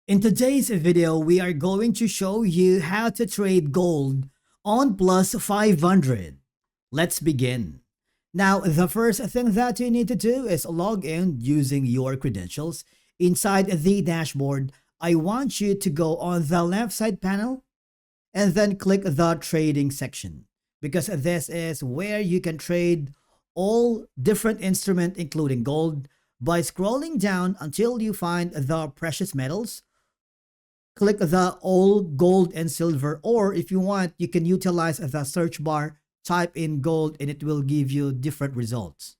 In today's video, we are going to show you how to trade gold on Plus500. Let's begin. Now, the first thing that you need to do is log in using your credentials. Inside the dashboard, I want you to go on the left side panel and then click the trading section, because this is where you can trade all different instruments including gold. By scrolling down until you find the precious metals, click the all gold and silver, or if you want, you can utilize the search bar, type in gold, and it will give you different results.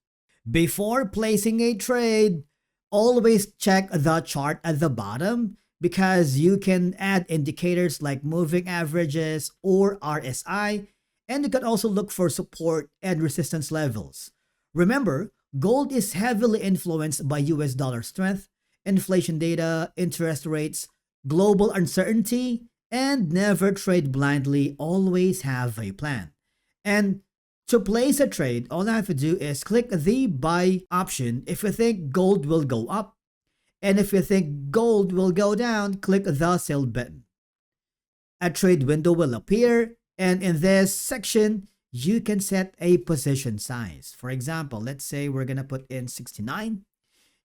Before placing a trade, always check the chart at the bottom, because you can add indicators like moving averages or RSI, and you can also look for support and resistance levels. Remember, gold is heavily influenced by US dollar strength, inflation data, interest rates, global uncertainty, and never trade blindly. Always have a plan. And to place a trade, all I have to do is click the buy option if you think gold will go up. And if you think gold will go down, click the sell button. A trade window will appear, and in this section, you can set a position size. For example, let's say we're going to put in 69.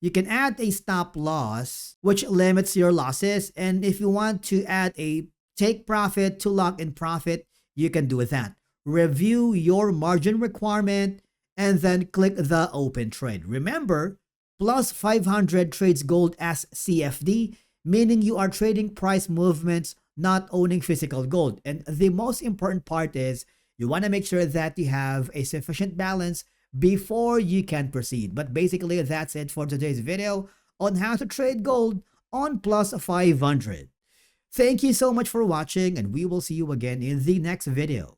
You can add a stop loss, which limits your losses. And if you want to add a take profit to lock in profit, you can do that. Review your margin requirement and then click the open trade. Remember, Plus500 trades gold as CFD, meaning you are trading price movements, not owning physical gold. And the most important part is you want to make sure that you have a sufficient balance before you can proceed. But basically, that's it for today's video on how to trade gold on Plus500. Thank you so much for watching, and we will see you again in the next video.